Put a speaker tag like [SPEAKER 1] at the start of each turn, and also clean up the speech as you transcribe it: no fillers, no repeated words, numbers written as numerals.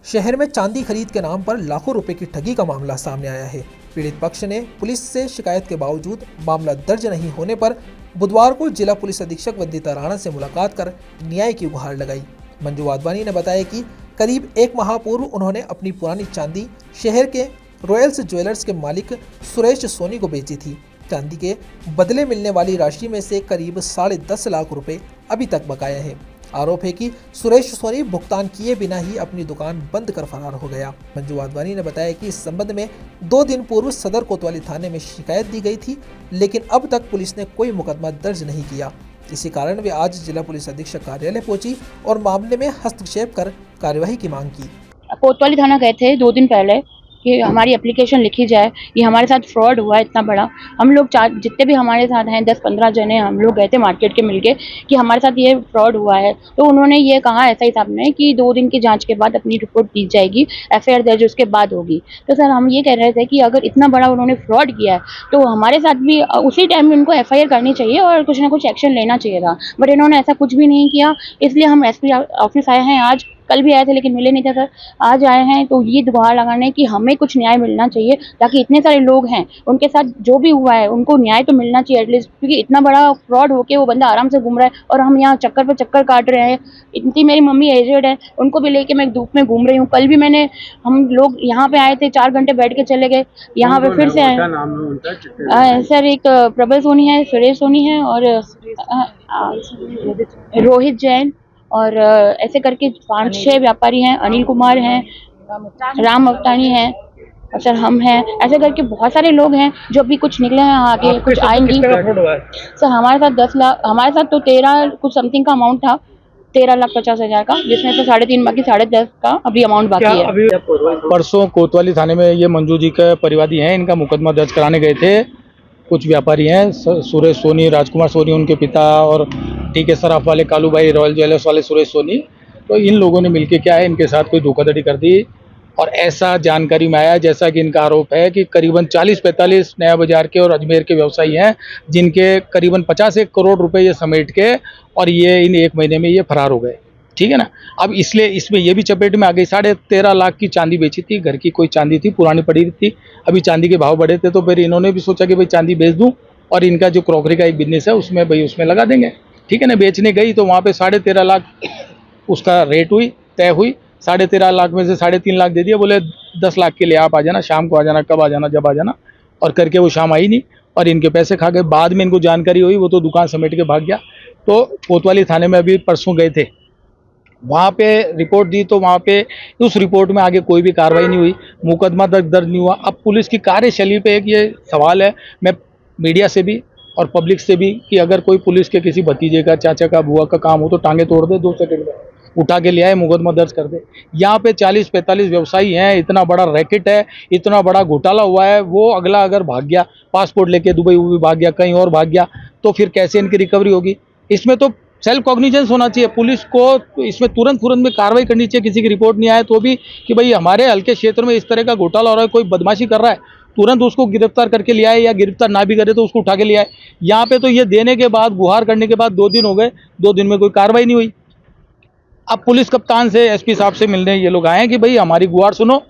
[SPEAKER 1] शहर में चांदी खरीद के नाम पर लाखों रुपए की ठगी का मामला सामने आया है। पीड़ित पक्ष ने पुलिस से शिकायत के बावजूद मामला दर्ज नहीं होने पर बुधवार को जिला पुलिस अधीक्षक वंदिता राणा से मुलाकात कर न्याय की गुहार लगाई। मंजू वाधवानी ने बताया कि करीब एक माह पूर्व उन्होंने अपनी पुरानी चांदी शहर के रॉयल्स ज्वेलर्स के मालिक सुरेश सोनी को बेची थी। चांदी के बदले मिलने वाली राशि में से करीब 10.5 लाख रुपए अभी तक बकाया है। आरोप है कि सुरेश सोनी भुगतान किए बिना ही अपनी दुकान बंद कर फरार हो गया। मंजू वाधवानी ने बताया कि इस संबंध में 2 दिन पूर्व सदर कोतवाली थाने में शिकायत दी गई थी, लेकिन अब तक पुलिस ने कोई मुकदमा दर्ज नहीं किया। इसी कारण वे आज जिला पुलिस अधीक्षक कार्यालय पहुंची और मामले में हस्तक्षेप कर कार्यवाही की मांग की।
[SPEAKER 2] कोतवाली थाना गए थे 2 दिन पहले कि हमारी एप्लीकेशन लिखी जाए, ये हमारे साथ फ्रॉड हुआ है इतना बड़ा। हम लोग जितने भी हमारे साथ हैं 10-15 जने हम लोग गए थे मार्केट के मिलके कि हमारे साथ ये फ्रॉड हुआ है। तो उन्होंने ये कहा एसआई साहब ने कि 2 दिन की जांच के बाद अपनी रिपोर्ट दी जाएगी, एफआईआर दर्ज उसके बाद होगी। तो सर हम ये कह रहे थे कि अगर इतना बड़ा उन्होंने फ्रॉड किया है तो हमारे साथ भी उसी टाइम उनको एफआईआर करनी चाहिए और कुछ ना कुछ एक्शन लेना चाहिए था, बट इन्होंने ऐसा कुछ भी नहीं किया। इसलिए हम एसपी ऑफिस आए हैं। आज कल भी आए थे लेकिन मिले नहीं थे सर, आज आए हैं तो ये गुहार लगाने कि हमें कुछ न्याय मिलना चाहिए, ताकि इतने सारे लोग हैं उनके साथ जो भी हुआ है उनको न्याय तो मिलना चाहिए एटलीस्ट, क्योंकि इतना बड़ा फ्रॉड होके वो बंदा आराम से घूम रहा है और हम यहाँ चक्कर पे चक्कर काट रहे हैं। इतनी मेरी मम्मी एजेड है, उनको भी लेके मैं धूप में घूम रही हूँ। कल भी हम लोग यहाँ पे आए थे, 4 घंटे बैठ के चले गए, यहाँ पे फिर से आए। सर एक प्रबल सोनी है, सुरेश सोनी है और रोहित जैन और ऐसे करके 5-6 व्यापारी हैं, अनिल कुमार हैं, राम अवतानी हैं और सर हम हैं। ऐसे करके बहुत सारे लोग हैं जो अभी कुछ निकले हैं आगे, कुछ आएंगे। सर हमारे साथ 10 लाख, हमारे साथ तो 13 कुछ समथिंग का अमाउंट था, 13,50,000 का, जिसमें से 3.5 बाकी 10.5 का अभी अमाउंट बाकी है।
[SPEAKER 3] परसों कोतवाली थाने में ये मंजू जी के परिवादी हैं, इनका मुकदमा दर्ज कराने गए थे। कुछ व्यापारी हैं, सुरेश सोनी, राजकुमार सोनी उनके पिता, और टीके सराफ वाले कालू भाई, रॉयल ज्वेलर्स वाले सुरेश सोनी। तो इन लोगों ने मिलकर क्या है, इनके साथ कोई धोखाधड़ी कर दी और ऐसा जानकारी में आया, जैसा कि इनका आरोप है कि करीबन 40-45 नया बाजार के और अजमेर के व्यवसायी हैं, जिनके करीबन 50 करोड़ रुपए ये समेट के और ये इन 1 महीने में ये फरार हो गए। ठीक है ना। अब इसलिए इसमें ये भी चपेट में आ गई। 13.5 लाख की चांदी बेची थी, घर की कोई चांदी थी, पुरानी पड़ी थी। अभी चांदी के भाव बढ़े थे तो फिर इन्होंने भी सोचा कि भाई चांदी बेच दूं और इनका जो क्रॉकरी का एक बिजनेस है उसमें भाई उसमें लगा देंगे। ठीक है ना। बेचने गई तो वहाँ पे 13.5 लाख उसका रेट हुई, तय हुई। 13.5 लाख में से 3.5 लाख दे दिया, बोले 10 लाख के लिए आप आ जाना, शाम को आ जाना, कब आ जाना, जब आ जाना। और करके वो शाम आई नहीं और इनके पैसे खा गए। बाद में इनको जानकारी हुई, वो तो दुकान समेट के भाग गया। तो कोतवाली थाने में अभी परसों गए थे, वहाँ पे रिपोर्ट दी तो वहाँ पे उस रिपोर्ट में आगे कोई भी कार्रवाई नहीं हुई, मुकदमा दर्ज नहीं हुआ। अब पुलिस की कार्यशैली पे एक ये सवाल है, मैं मीडिया से भी और पब्लिक से भी, कि अगर कोई पुलिस के किसी भतीजे का, चाचा का, बुआ का काम हो तो टांगे तोड़ दे, 2 सेकंड में उठा के ले आए, मुकदमा दर्ज कर दे। यहाँ पे 40-45 व्यवसायी हैं, इतना बड़ा रैकेट है, इतना बड़ा घोटाला हुआ है। वो अगला अगर भाग गया, पासपोर्ट लेके दुबई भाग गया, कहीं और भाग गया, तो फिर कैसे इनकी रिकवरी होगी? इसमें तो सेल्फ कॉग्निजेंस होना चाहिए पुलिस को, इसमें तुरंत में कार्रवाई करनी चाहिए। किसी की रिपोर्ट नहीं आए तो भी कि भाई हमारे हल्के क्षेत्र में इस तरह का घोटाला हो रहा है, कोई बदमाशी कर रहा है, तुरंत उसको गिरफ्तार करके ले आए, या गिरफ्तार ना भी करे तो उसको उठा के ले आए। यहाँ पे तो ये देने के बाद, गुहार करने के बाद 2 दिन हो गए, 2 दिन में कोई कार्रवाई नहीं हुई। अब पुलिस कप्तान से, एसपी साहब से मिलने ये लोग आए हैं कि भाई हमारी गुहार सुनो,